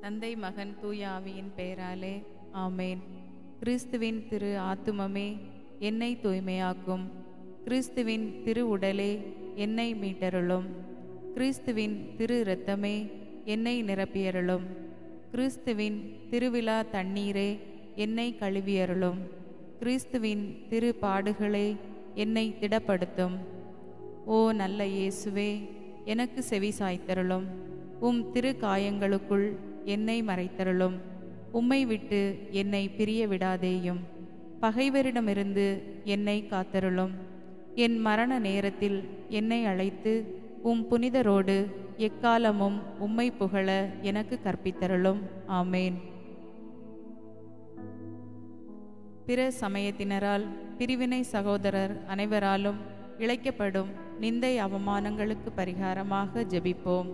தந்தை மகன் தூய ஆவியின் பெயராலே ஆமேன். கிறிஸ்துவின் திரு ஆத்துமமே என்னை தூய்மையாக்கும். கிறிஸ்துவின் திரு உடலே என்னை மீட்டருளும். கிறிஸ்துவின் திரு இரத்தமே என்னை நிரப்பியருளும். கிறிஸ்துவின் திருவிழா தண்ணீரே என்னை கழுவியருளும். கிறிஸ்துவின் திரு பாடுகளே என்னை திடப்படுத்தும். ஓ நல்ல இயேசுவே, எனக்கு செவி சாய்த்தருளும். உம் திரு காயங்களுக்குள் என்னை மறைத்தருளும். உம்மை விட்டு என்னை பிரிய விடாதேயும். பகைவரிடமிருந்து என்னை காத்தருளும். என் மரண நேரத்தில் என்னை அழைத்து உம் புனிதரோடு எக்காலமும் உம்மை புகழ எனக்கு கற்பித்தருளும். ஆமேன். பிற சமயத்தினரால் பிரிவினை சகோதரர் அனைவராலும் இழைக்கப்படும் நிந்தை அவமானங்களுக்கு பரிகாரமாக ஜெபிப்போம்.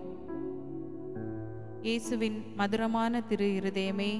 இயேசுவின் மதுரமான திரு இருதயமே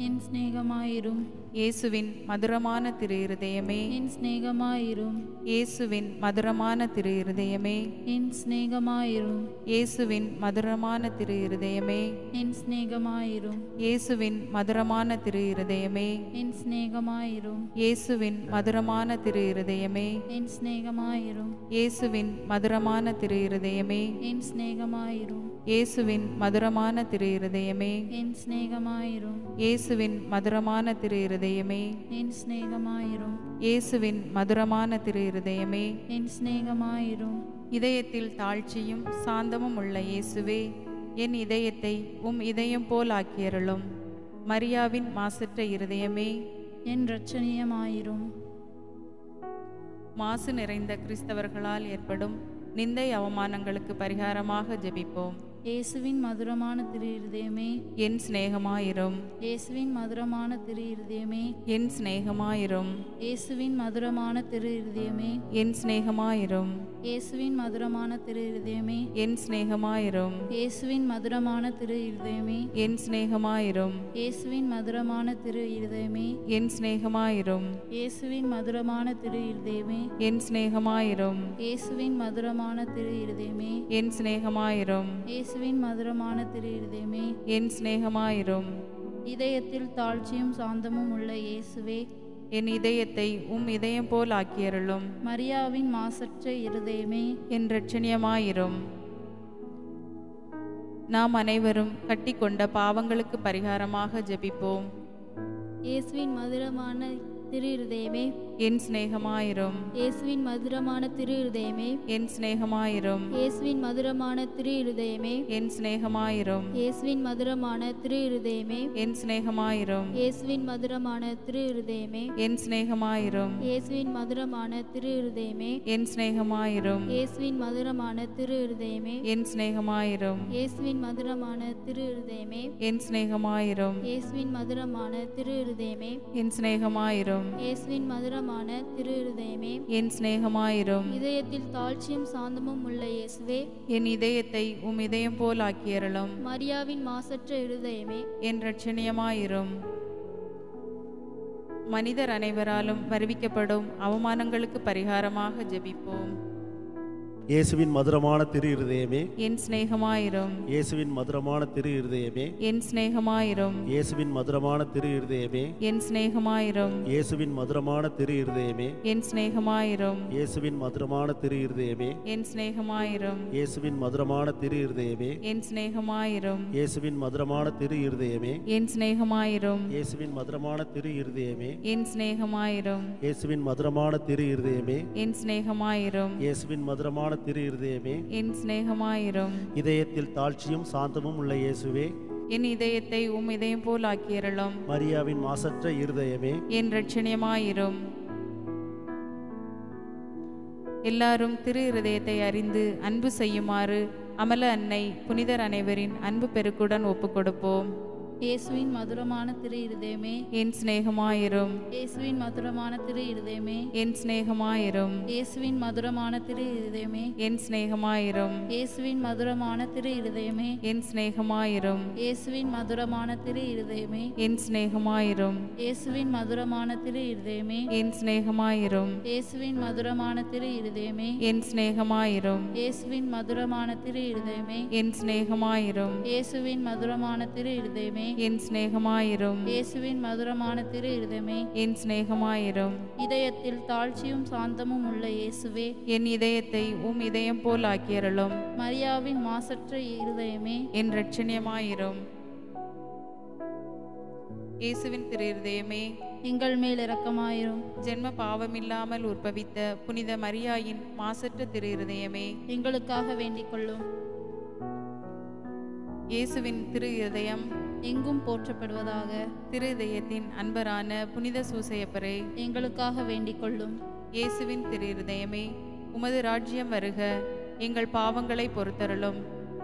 என் சிநேகமாயிரும். இயேசுவின் மதுரமான திரு இருதயமே என் சிநேகமாயிரும். இயேசுவின் மதுரமான திரு இருதயமே என் சிநேகமாயிரும். இயேசுவின் மதுரமான திரு இருதயமே என் சிநேகமாயிரும். இயேசுவின் மதுரமான திரு இருதயமே என் சிநேகமாயிரும். இயேசுவின் மதுரமான திரு இருதயமே என் சிநேகமாயிரும். இயேசுவின் மதுரமான திரு இருதயமே என் சிநேகமாயிரும். இயேசுவின் மதுரமான திரு இருதயமே என் சிநேகமாயிரும். இயேசுவின் மதுரமான திரு இருதயமே என் சிநேகமாயிரும். இயேசுவின் மதுரமான திரு இருதயமே என் சிநேகமாயிரும். இதயத்தில் தாழ்ச்சியும் சாந்தமும் உள்ள இயேசுவே, என் இதயத்தை உம் இதயம் போல் ஆக்கியருளும். மரியாவின் மாசற்ற இருதயமே என் இரட்சணியமாயிரும். மாசு நிறைந்த கிறிஸ்தவர்களால் ஏற்படும் நிந்தை அவமானங்களுக்கு பரிகாரமாக ஜெபிப்போம். இயேசுவின் மதுரமான திரு இருதயமே என் சிநேகமாயிரும். இயேசுவின் மதுரமான திரு இருதயமே என் சிநேகமாயிரும். இயேசுவின் மதுரமான திரு இருதயமே என் சிநேகமாயிரும். இயேசுவின் மதுரமான திரு இருதயமே என் சிநேகமாயிரும். இயேசுவின் மதுரமான திரு இருதயமே என் சிநேகமாயிரும். இயேசுவின் மதுரமான திரு இருதயமே என் சிநேகமாயிரும். இயேசுவின் மதுரமான திரு இருதயமே என் சிநேகமாயிரும். இயேசுவின் மதுரமான திரு இருதயமே என் சிநேகமாயிரும். இயேசுவின் மதுரமான திரு இருதயமே என் சிநேகமாயிரும். இதயத்தில் தாழ்ச்சியும் சாந்தமும் உள்ள இயேசுவே, என் இதயத்தை உம் இதயம் போல் ஆக்கியருளும். மரியாவின் மாசற்ற இருதயமே என் இரட்சணியமாயிரும். நாம் அனைவரும் கட்டிக்கொண்ட பாவங்களுக்கு பரிகாரமாக ஜெபிப்போம். இயேசுவின் மதுரமான திரு இருதயமே என் சிநேகமாயிரும். இயேசுவின் மதுரமான திரு இருதயமே என் சிநேகமாயிரும். இயேசுவின் மதுரமான திரு இருதயமே என் சிநேகமாயிரும். இயேசுவின் மதுரமான திரு இருதயமே என் சிநேகமாயிரும். இயேசுவின் மதுரமான திரு இருதயமே என் சிநேகமாயிரும். இயேசுவின் மதுரமான திரு இருதயமே என் சிநேகமாயிரும். இயேசுவின் மதுரமான திரு இருதயமே என் சிநேகமாயிரும். இயேசுவின் மதுரமான திரு இருதயமே என் சிநேகமாயிரும். இயேசுவின் மதுரமான திரு இருதயமே என் சிநேகமாயிரும். இயேசுவின் மதுரமான திரு இருதயமே என் சிநேகமாயிரும். இதயத்தில் தாழ்ச்சியும் சாந்தமும் உள்ள இயேசுவே, என் இதயத்தை உம் இதயம் போல் ஆக்கியருளும். மரியாவின் மாசற்ற இருதயமே என் இரட்சணியமாயிரும். மனிதர் அனைவராலும் வருவிக்கப்படும் அவமானங்களுக்கு பரிகாரமாக ஜெபிப்போம். இயேசுவின் மதுரமான திரு இருதயமே என் சிநேகமாயிரும். இயேசுவின் மதுரமான திரு இருதயமே என் சிநேகமாயிரும். இயேசுவின் மதுரமான திரு இருதயமே என் சிநேகமாயிரும். இயேசுவின் மதுரமான திரு இருதயமே என் சிநேகமாயிரும். இயேசுவின் மதுரமான திரு இருதயமே என் சிநேகமாயிரும். இயேசுவின் மதுரமான திரு இருதயமே என் சிநேகமாயிரும். இயேசுவின் மதுரமான திரு இருதயமே என் சிநேகமாயிரும். இயேசுவின் மதுரமான திரு இருதயமே என் சிநேகமாயிரும். இயேசுவின் மதுரமான திரு இருதயமே என் சிநேகமாயிரும். இயேசுவின் மதுரமான திரு இருதயமே என் சிநேகமாயிரும். இதயத்தில் தாழ்ச்சியும் சாந்தமும் உள்ள இயேசுவே, என் இதயத்தை உம் இதயம் போல் ஆக்கியருளும். மரியாவின் மாசற்ற இருதயமே என் இரட்சணியமாயிரும். எல்லாரும் திரு இருதயத்தை அறிந்து அன்பு செய்யுமாறு அமல அன்னை புனிதர் அனைவரின் அன்பு பெருக்குடன் ஒப்புக்கொடுப்போம். இயேசுவின் மதுரமான திரு இருதயமே, என் சிநேகமாயிரும். இயேசுவின் மதுரமான திரு இருதயமே, என் சிநேகமாயிரும். இயேசுவின் மதுரமான திரு இருதயமே, என் சிநேகமாயிரும். இயேசுவின் மதுரமான திரு இருதயமே, என் சிநேகமாயிரும். இயேசுவின் மதுரமான திரு இருதயமே, என் சிநேகமாயிரும். இயேசுவின் மதுரமான திரு இருதயமே, என் சிநேகமாயிரும். இயேசுவின் மதுரமான திரு இருதயமே, என் சிநேகமாயிரும். இயேசுவின் மதுரமான திரு இருதயமே, என் சிநேகமாயிரும். இயேசுவின் மதுரமான திரு இருதயமே, என் சிநேகமாயிரும். இயேசுவின் மதுரமான திரு இருதயமே, என் சிநேகமாயிரும். இதயத்தில் தாழ்ச்சியும் சாந்தமும் உள்ள இயேசுவே, என் இதயத்தை இதயம் போல் ஆக்கியருளும். மரியாவின் மாசற்ற இருதயமே, என் இரட்சணியமாயிரும். இயேசுவின் திரு இருதயமே, எங்கள் மேல் இரக்கமாயிரும். ஜென்ம பாவமில்லாமல் உற்பவித்த புனித மரியாயின் மாசற்ற திரு இருதயமே, எங்களுக்காக வேண்டிக் கொள்ளும். இயேசுவின் திரு இருதயம் எங்கும் போற்றப்படுவதாக. திரு இதயத்தின் அன்பரான புனித சூசையப்பரே, எங்களுக்காக வேண்டிக் கொள்ளும். இயேசுவின் திரு இருதயமே, உமது ராஜ்யம் வருக. எங்கள் பாவங்களை பொறுத்தருளும்.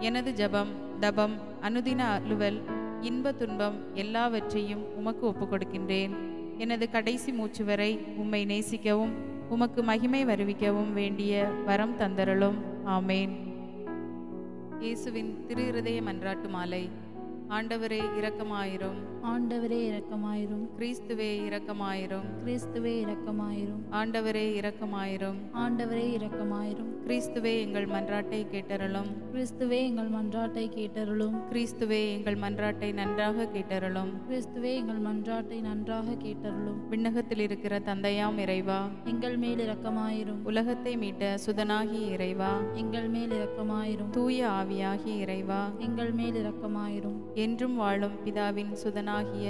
எனது ஜபம், தபம், அனுதின அலுவல், இன்ப துன்பம் எல்லாவற்றையும் உமக்கு ஒப்புக் கொடுக்கின்றேன். எனது கடைசி மூச்சு வரை உம்மை நேசிக்கவும் உமக்கு மகிமை வருவிக்கவும் வேண்டிய வரம் தந்தருளும். ஆமேன். இயேசுவின் திரு இருதய மன்றாட்டு மாலை. ஆண்டவரே இரக்கமாயிரும். ஆண்டவரே இரக்கமாயிரும். கிறிஸ்துவே இரக்கமாயிரும். கிறிஸ்துவே இரக்கமாயிரும். ஆண்டவரே இரக்கமாயிரும். ஆண்டவரே இரக்கமாயிரும். கிறிஸ்துவே எங்கள் மன்றாட்டை கேட்டருளும். கிறிஸ்துவே எங்கள் மன்றாட்டை கேட்டருளும். கிறிஸ்துவே எங்கள் மன்றாட்டை நன்றாக கேட்டருளும். கிறிஸ்துவே எங்கள் மன்றாட்டை நன்றாக கேட்டருளும். விண்ணகத்தில் இருக்கிற தந்தையாம் இறைவா, எங்கள் மேல் இரக்கமாயிரும். உலகத்தை மீட்ட சுதனாகிய இறைவா, எங்கள் மேல் இரக்கமாயிரும். தூய ஆவியாகிய இறைவா, எங்கள் மேல் இரக்கமாயிரும். என்றும் வாழும் பிதாவின் சுதனாகிய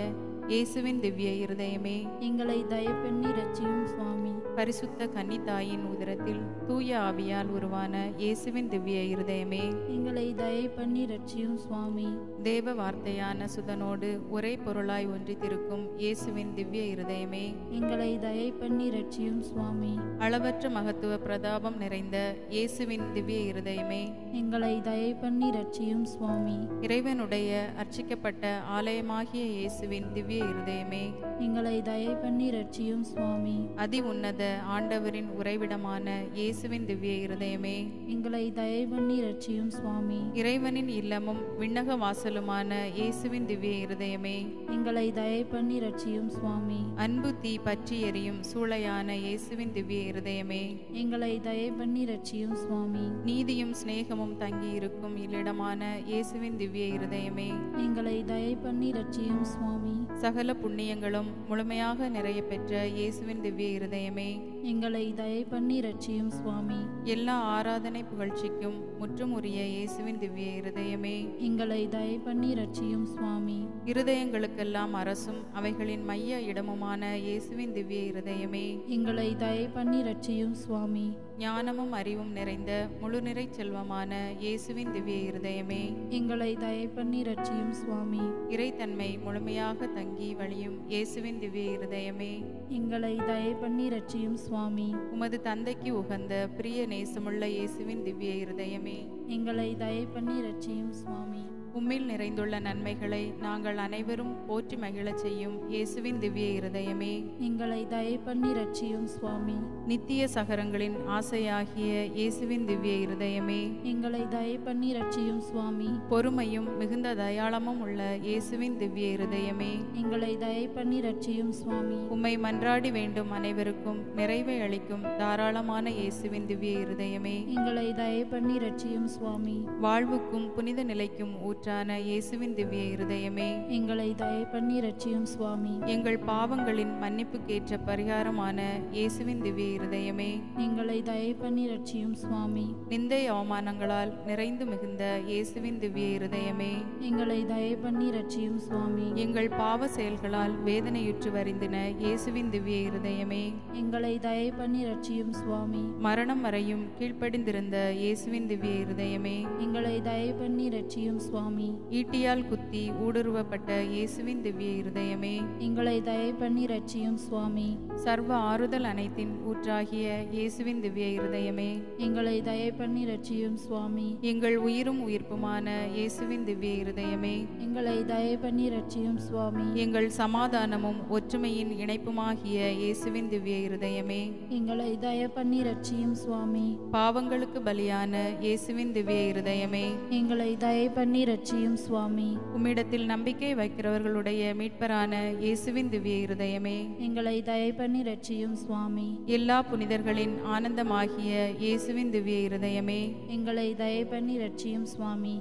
இயேசுவின் திவ்ய இருதயமே, எங்களை தயப்பெண்ணி ரட்சியும் சுவாமி. பரிசுத்த கன்னித்தாயின் உதரத்தில் தூய ஆவியால் உருவான இயேசுவின் திவ்ய இருதயமே, எங்களை தயப்பண்ணி ரட்சியும் சுவாமி. தேவ வார்த்தையான சுதனோடு ஒரே பொருளாய் ஒன்றித்திருக்கும் இயேசுவின் திவ்ய இருதயமே, எங்களை தயப்பண்ணி ரட்சியும் சுவாமி. அளவற்ற மகத்துவ பிரதாபம் நிறைந்த இயேசுவின் திவ்ய இருதயமே, எங்களை தயப்பண்ணி ரட்சியும் சுவாமி. இறைவனுடைய அர்ச்சிக்கப்பட்ட ஆலயமாகிய இயேசுவின் திவ்ய இருதயமே, எங்களை தயப்பண்ணி ரட்சியும் சுவாமி. அதி உன்னத ஆண்டவரின் உறைவிடமான இயேசுவின் திவ்ய இருதயமே, எங்களை தயப்பண்ணி ரட்சியும் சுவாமி. இறைவனின் இல்லமும் விண்ணக வாசலுமான இயேசுவின் திவ்ய இருதயமே, எங்களை தயப்பண்ணி ரட்சியும் சுவாமி. அன்பு தீ பற்றி எரியும் சூளையான இயேசுவின் திவ்ய இருதயமே, எங்களை தயப்பண்ணி ரட்சியும் சுவாமி. நீதியும் சிநேகமும் தங்கியிருக்கும் இல்லிடமான இயேசுவின் திவ்ய இருதயமே, எங்களை தயப்பண்ணி ரட்சியும் சுவாமி. சகல புண்ணியங்களும் முழுமையாக நிறைய பெற்ற இயேசுவின் திவ்ய இருதயமே, எங்களை தயப்பண்ணி ரட்சியும் சுவாமி. எல்லா ஆராதனை புகழ்ச்சிக்கும் முற்றும் உரிய இயேசுவின் திவ்ய இருதயமே, எங்களை தயப்பண்ணி ரட்சியும் சுவாமி. இருதயங்களுக்கெல்லாம் அரசும் அவைகளின் மைய இடமுமான இயேசுவின் திவ்ய இருதயமே, எங்களை தயப்பண்ணி ரட்சியும் சுவாமி. ஞானமும் அறிவும் நிறைந்த முழுநிறை செல்வமான இயேசுவின் திவ்ய இருதயமே, எங்களை தயப்பண்ணி ரட்சியும் சுவாமி. இறைத்தன்மை முழுமையாக தங்கி வழியும் இயேசுவின் திவ்ய இருதயமே, எங்களை தயப்பண்ணி ரட்சியும் சுவாமி. உமது தந்தைக்கு உகந்த பிரிய நேசமுள்ள இயேசுவின் திவ்ய இருதயமே, எங்களை தயப்பண்ணி ரட்சியும் சுவாமி. உம்மில் நிறைந்துள்ள நன்மைகளை நாங்கள் அனைவரும் போற்றி மகிழச் செய்யும் இயேசுவின் திவ்ய இருதயமே, எங்களை தயப்பண்ணி ரட்சியும் சுவாமி. நித்திய சகரங்களின் ஆசையாகிய இயேசுவின் திவ்ய இருதயமே, எங்களை தயப்பண்ணி ரட்சியும் சுவாமி. பொறுமையும் மிகுந்த தயாளமும் உள்ள இயேசுவின் திவ்ய இருதயமே, எங்களை தயப்பண்ணி ரட்சியும் சுவாமி. உம்மை மன்றாடி வேண்டும் அனைவருக்கும் நிறைவை அளிக்கும் தாராளமான இயேசுவின் திவ்ய இருதயமே, எங்களை தயப்பண்ணி ரட்சியும் சுவாமி. வாழ்வுக்கும் புனித நிலைக்கும் ஊற்றான இயேசுவின் திவ்ய இருதயமே, எங்களை தயப்பண்ணி ரட்சியும் சுவாமி. எங்கள் பாவங்களின் மன்னிப்புக்கேற்ற பரிகாரமான இயேசுவின் திவ்ய இருதயமே, எங்களை தயப்பண்ணி ரட்சியும் சுவாமி. நிந்தை அவமானங்களால் நிறைந்து மிகுந்த இயேசுவின் திவ்ய இருதயமே, எங்களை தயப்பண்ணி ரட்சியும் சுவாமி. எங்கள் பாவ செயல்களால் வேதனையுற்று வருந்தின இயேசுவின் திவ்ய இருதயமே, எங்களை தயப்பண்ணி ரட்சியும் சுவாமி. மரணம் வரையும் கீழ்ப்படிந்திருந்த இயேசுவின் திவ்ய இருதயமே, எங்களை தயப்பண்ணி ரட்சியும் சுவாமி. சுவாமி. ஈட்டியால் குத்தி ஊடுருவப்பட்ட இயேசுவின் திவ்ய இருதயமே, எங்களை தயை பண்ணி ரட்சியும் சுவாமி. சர்வ ஆறுதல் அனைத்தின் ஊற்றாகிய இயேசுவின் திவ்ய இருதயமே, எங்களை தயை பண்ணி ரட்சியும் சுவாமி. எங்கள் உயிரும் உயிர்ப்புமான இயேசுவின் திவ்ய இருதயமே, எங்களை தயை பண்ணி ரட்சியும் சுவாமி. எங்கள் சமாதானமும் ஒற்றுமையின் இணைப்புமாகிய இயேசுவின் திவ்ய இருதயமே, எங்களை தயை பண்ணி ரட்சியும் சுவாமி. பாவங்களுக்கு பலியான இயேசுவின் திவ்ய இருதயமே, எங்களை தயை பண்ணி ரட்சியும் சுவாமி. உம்மிடத்தில் நம்பிக்கை வைக்கிறவர்களுடைய மீட்பரான இயேசுவின் திவ்ய இருதயமே, எங்களை தயை பண்ணி ரட்சியும் சுவாமி. எல்லா புனிதர்களின் ஆனந்தமாகிய இயேசுவின் திவ்ய இருதயமே, எங்களை தயை பண்ணி ரட்சியும் சுவாமி.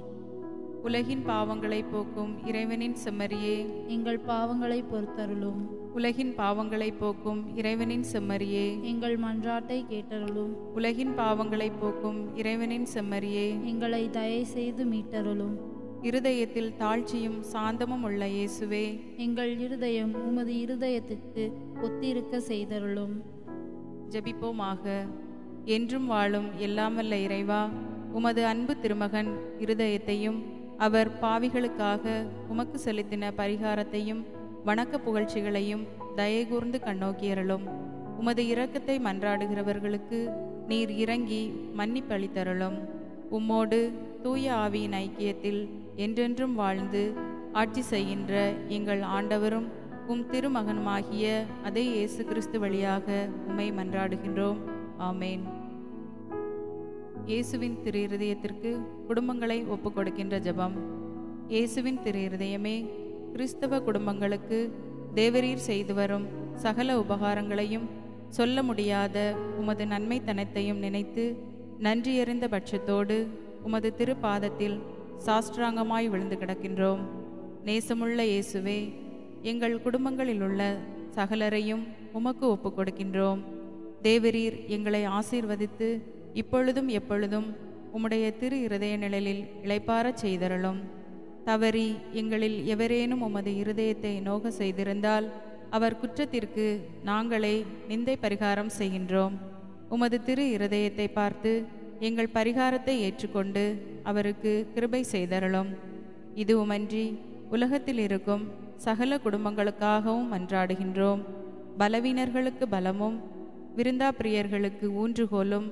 உலகின் பாவங்களை போக்கும் இறைவனின் செம்மறியே, எங்கள் பாவங்களை பொறுத்தருளும். உலகின் பாவங்களை போக்கும் இறைவனின் செம்மறியே, எங்கள் மன்றாட்டை கேட்டருளும். உலகின் பாவங்களை போக்கும் இறைவனின் செம்மறியே, எங்களை தயை செய்து மீட்டருளும். இருதயத்தில் தாழ்ச்சியும் சாந்தமும் உள்ள இயேசுவே, எங்கள் இருதயம் உமது இருதயத்துக்கு ஒத்திருக்க செய்தருளும். ஜெபிப்போமாக. என்றும் வாழும் எல்லாம் வல்ல இறைவா, உமது அன்பு திருமகன் இருதயத்தையும் அவர் பாவிகளுக்காக உமக்கு செலுத்தின பரிகாரத்தையும் வணக்க புகழ்ச்சிகளையும் தயை கூர்ந்து கண்ணோக்கியருளும். உமது இரக்கத்தை மன்றாடுகிறவர்களுக்கு நீர் இறங்கி மன்னிப்பளித்தருளும். உம்மோடு தூய ஆவியின் ஐக்கியத்தில் என்றென்றும் வாழ்ந்து ஆட்சி செய்கின்ற எங்கள் ஆண்டவரும் உம் திருமகனுமாகிய அதே இயேசு கிறிஸ்து வழியாக உம்மை மன்றாடுகின்றோம். ஆமேன். இயேசுவின் திரு இருதயத்திற்கு குடும்பங்களை ஒப்புக்கொடுக்கின்ற ஜெபம். இயேசுவின் திரு இருதயமே, கிறிஸ்தவ குடும்பங்களுக்கு தேவரீர் செய்து வரும் சகல உபகாரங்களையும் சொல்ல முடியாத உமது நன்மைத்தனத்தையும் நினைத்து நன்றியறிந்த பட்சத்தோடு உமது திருப்பாதத்தில் சாஷ்டாங்கமாய் விழுந்து கிடக்கின்றோம். நேசமுள்ள இயேசுவே, எங்கள் குடும்பங்களிலுள்ள சகலரையும் உமக்கு ஒப்புக்கொடுக்கின்றோம். தேவரீர் எங்களை ஆசீர்வதித்து இப்பொழுதும் எப்பொழுதும் உம்முடைய திரு இருதய நிழலில் இளைப்பாரச் செய்தருளும். தவறி எங்களில் எவரேனும் உமது இருதயத்தை நோக செய்திருந்தால் அவர் குற்றத்திற்கு நாங்களே நிந்தை பரிகாரம் செய்கின்றோம். உமது திரு இருதயத்தை பார்த்து எங்கள் பரிகாரத்தை ஏற்றுக்கொண்டு அவருக்கு கிருபை செய்தருளும். இதுவுமன்றி உலகத்தில் இருக்கும் சகல குடும்பங்களுக்காகவும் மன்றாடுகின்றோம். பலவீனர்களுக்கு பலமும், விருந்தா பிரியர்களுக்கு ஊன்றுகோலும்,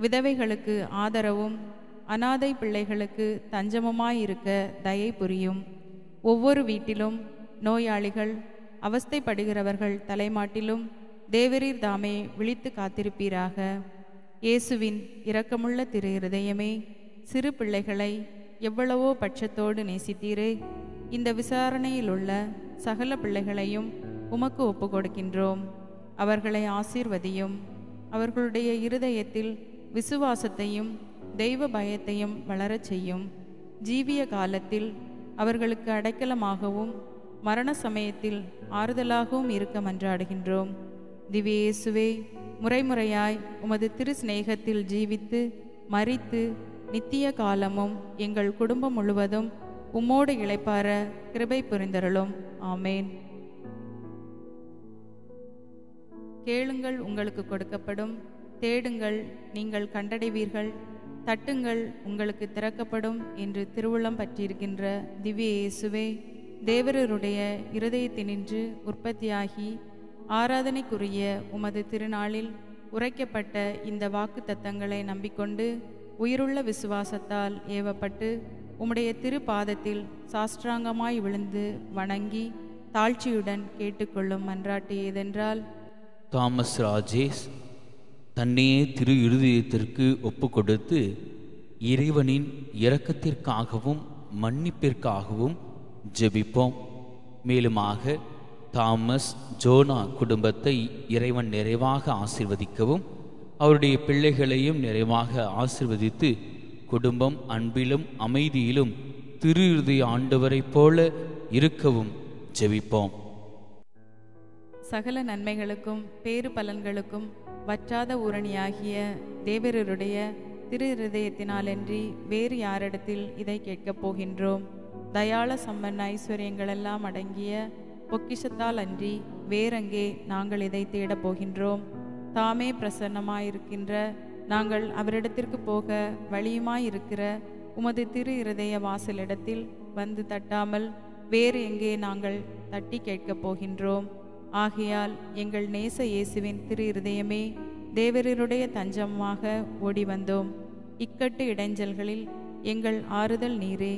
விதவைகளுக்கு ஆதரவும், அனாதை பிள்ளைகளுக்கு தஞ்சமுமாயிருக்க தயை புரியும். ஒவ்வொரு வீட்டிலும் நோயாளிகள், அவஸ்தைப்படுகிறவர்கள் தலைமாட்டிலும் தேவரீர் தாமே விழித்து காத்திருப்பீராக. இயேசுவின் இரக்கமுள்ள திரு இருதயமே, சிறு பிள்ளைகளை எவ்வளவோ பட்சத்தோடு நேசித்தீரே, இந்த விசாரணையில் உள்ள சகல பிள்ளைகளையும் உமக்கு ஒப்புக்கொடுக்கின்றோம். அவர்களை ஆசீர்வதியும். அவர்களுடைய இருதயத்தில் விசுவாசத்தையும் தெய்வ பயத்தையும் வளரச் செய்யும். ஜீவிய காலத்தில் அவர்களுக்கு அடைக்கலமாகவும் மரண சமயத்தில் ஆறுதலாகவும் இருக்க மன்றாடுகின்றோம். திவ்ய இயேசுவே, முறைமுறையாய் உமது திரு சிநேகத்தில் ஜீவித்து மரித்து நித்திய காலமும் எங்கள் குடும்பம் முழுவதும் உம்மோடு இளைப்பார கிருபை புரிந்தருளும். ஆமேன். கேளுங்கள், உங்களுக்கு கொடுக்கப்படும். தேடுங்கள், நீங்கள் கண்டடைவீர்கள். தட்டுங்கள், உங்களுக்கு திறக்கப்படும் என்று திருவுள்ளம் பற்றியிருக்கின்ற திவ்ய இயேசுவே, தேவரருடைய இருதயத்தினின்று உற்பத்தியாகி ஆராதனைக்குரிய உமது திருநாளில் உரைக்கப்பட்ட இந்த வாக்கு தத்தங்களை நம்பிக்கொண்டு உயிருள்ள விசுவாசத்தால் ஏவப்பட்டு உம்முடைய திருப்பாதத்தில் சாஷ்டாங்கமாய் விழுந்து வணங்கி தாழ்ச்சியுடன் கேட்டுக்கொள்ளும் மன்றாட்டு ஏதென்றால், தாமஸ் ராஜேஷ் தன்னையே திரு இருதயத்திற்கு ஒப்பு கொடுத்து இறைவனின் இரக்கத்திற்காகவும் மன்னிப்பிற்காகவும் ஜெபிப்போம். மேலுமாக தாமஸ் ஜோனா குடும்பத்தை இறைவன் நிறைவாக ஆசீர்வதிக்கவும், அவருடைய பிள்ளைகளையும் நிறைவாக ஆசீர்வதித்து குடும்பம் அன்பிலும் அமைதியிலும் திரு இருதய ஆண்டவரைப் போல இருக்கவும் ஜெபிப்போம். சகல நன்மைகளுக்கும் பேறு பலன்களுக்கும் வற்றாத ஊரணியாகிய தேவரருடைய திரு இருதயத்தினாலன்றி வேறு யாரிடத்தில் இதை கேட்கப் போகின்றோம்? தயாள சம்பன்ன ஐஸ்வர்யங்களெல்லாம் அடங்கிய பொக்கிஷத்தால் அன்றி வேறெங்கே நாங்கள் இதை தேடப் போகின்றோம்? தாமே பிரசன்னமாயிருக்கின்ற நாங்கள் அவரிடத்திற்கு போக வழியுமாயிருக்கிற உமது திரு இருதய வாசலிடத்தில் வந்து தட்டாமல் வேறு எங்கே நாங்கள் தட்டி கேட்கப் போகின்றோம். ஆகையால் எங்கள் நேச இயேசுவின் திரு இருதயமே, தேவரீருடைய தஞ்சமாக ஓடி வந்தோம். இக்கட்டு இடைஞ்சல்களில் எங்கள் ஆறுதல் நீரே,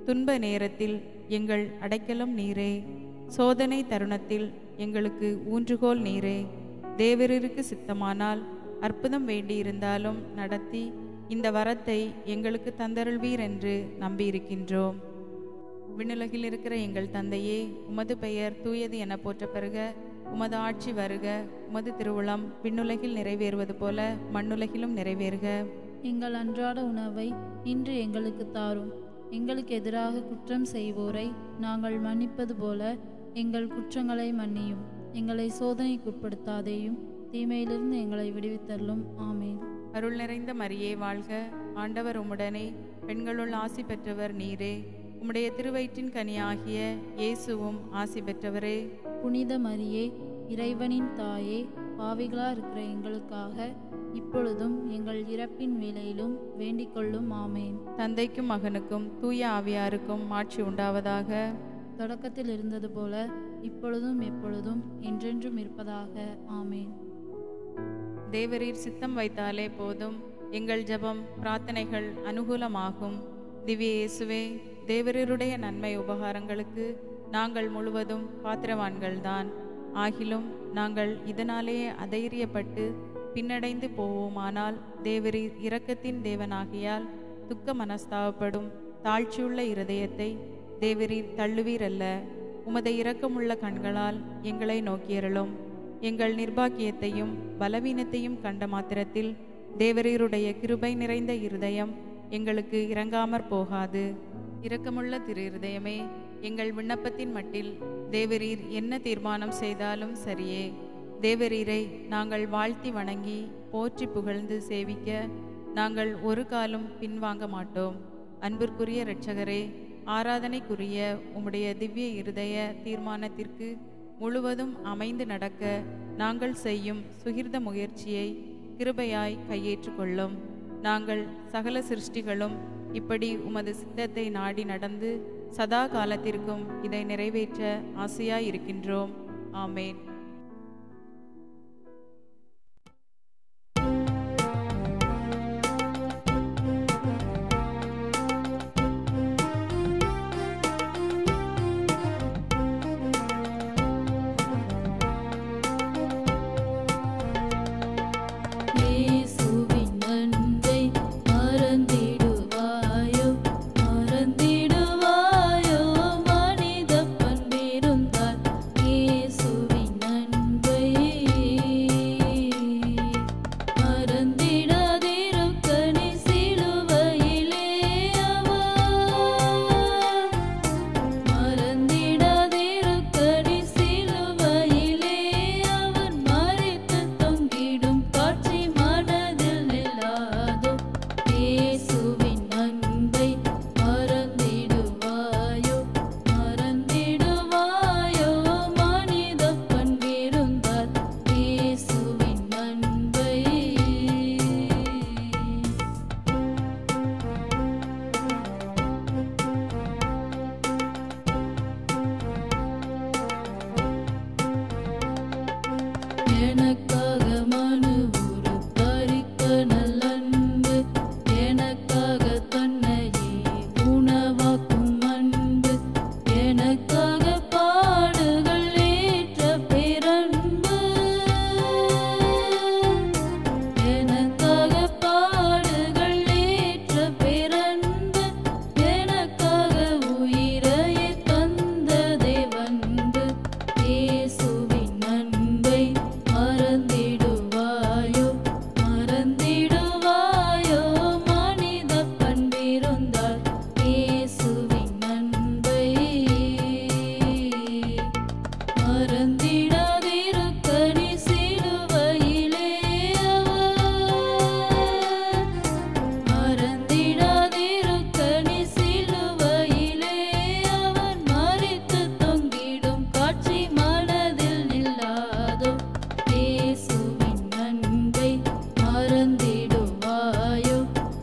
துன்ப நேரத்தில் எங்கள் அடைக்கலம் நீரே, சோதனை தருணத்தில் எங்களுக்கு ஊன்றுகோல் நீரே. தேவரீருக்கு சித்தமானால் அற்புதம் வேண்டியிருந்தாலும் நடத்தி இந்த வரத்தை எங்களுக்கு தந்தருள்வீர் என்று நம்பியிருக்கின்றோம். விண்ணுலகில் இருக்கிற எங்கள் தந்தையே, உமது பெயர் தூயது என போற்ற பெறுக. உமது ஆட்சி வருக. உமது திருவுளம் விண்ணுலகில் நிறைவேறுவது போல மண்ணுலகிலும் நிறைவேறுக. எங்கள் அன்றாட உணவை இன்று எங்களுக்கு தாரும். எங்களுக்கு எதிராக குற்றம் செய்வோரை நாங்கள் மன்னிப்பது போல எங்கள் குற்றங்களை மன்னியும். எங்களை சோதனைக்குட்படுத்தாதேயும், தீமையிலிருந்து எங்களை விடுவித்தருளும். ஆமேன். அருள் நிறைந்த மரியே வாழ்க. ஆண்டவர் உம்முடனே, பெண்களுள் ஆசி பெற்றவர் நீரே. உம்முடைய திருவயிற்றின் கனியாகிய இயேசுவும் ஆசி பெற்றவரே. புனித மரியே, இறைவனின் தாயே, பாவிகளா இருக்கிற எங்களுக்காக இப்பொழுதும் எங்கள் இறப்பின் வேளையிலும் வேண்டிக் கொள்ளும். ஆமேன். தந்தைக்கும் மகனுக்கும் தூய ஆவியாருக்கும் மாட்சி உண்டாவதாக. தொடக்கத்தில் இருந்தது போல இப்பொழுதும் எப்பொழுதும் என்றென்றும் இருப்பதாக. ஆமேன். தேவரீர் சித்தம் வைத்தாலே போதும், எங்கள் ஜெபம் பிரார்த்தனைகள் அனுகூலமாகும். திவ்ய இயேசுவே, தேவரீருடைய நன்மை உபகாரங்களுக்கு நாங்கள் முழுவதும் பாத்திரவான்கள்தான். ஆகிலும் நாங்கள் இதனாலேயே அதைரியப்பட்டு பின்னடைந்து போவோமானால், தேவரீர் இரக்கத்தின் தேவனாகியால் துக்க மனஸ்தாபப்படும் தாழ்ச்சியுள்ள இருதயத்தை தேவரீர் தள்ளுவீரல்ல. உமது இரக்கமுள்ள கண்களால் எங்களை நோக்கியருளும். எங்கள் நிர்பாக்கியத்தையும் பலவீனத்தையும் கண்ட மாத்திரத்தில் தேவரீருடைய கிருபை நிறைந்த இருதயம் எங்களுக்கு இறங்காமற் போகாது. இரக்கமுள்ள திரு இருதயமே, எங்கள் விண்ணப்பத்தின் மட்டில் தேவரீர் என்ன தீர்மானம் செய்தாலும் சரியே. தேவரீரை நாங்கள் வாழ்த்தி வணங்கி போற்றி புகழ்ந்து சேவிக்க நாங்கள் ஒரு காலும் பின்வாங்க மாட்டோம். அன்பிற்குரிய இரட்சகரே, ஆராதனைக்குரிய உம்முடைய திவ்ய இருதய தீர்மானத்திற்கு முழுவதும் அமைந்து நடக்க நாங்கள் செய்யும் சுகிர்த முயற்சியை கிருபையாய் கையேற்றுக்கொள்ளும். நாங்கள் சகல சிருஷ்டிகளும் இப்படி உமது சித்தத்தை நாடி நடந்து சதா காலத்திற்கும் இதை நிறைவேற்ற ஆசையாய் இருக்கின்றோம். ஆமேன்.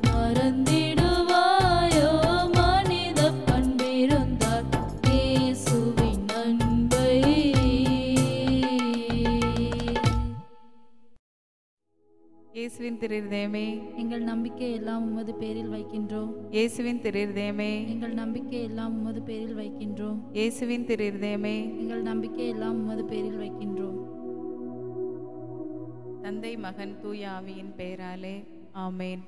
மறந்திடுவாயோ இயேசுவின் திருதயமே, எங்கள் நம்பிக்கை எல்லாம் உமது பேரில் வைக்கின்றோம். இயேசுவின் திருதயமே, எங்கள் நம்பிக்கை எல்லாம் உமது பேரில் வைக்கின்றோம். இயேசுவின் திருதயமே. எங்கள் நம்பிக்கை எல்லாம் உமது பேரில் வைக்கின்றோம். தந்தை, மகன், தூய ஆவியின் பெயராலே ஆமேன்.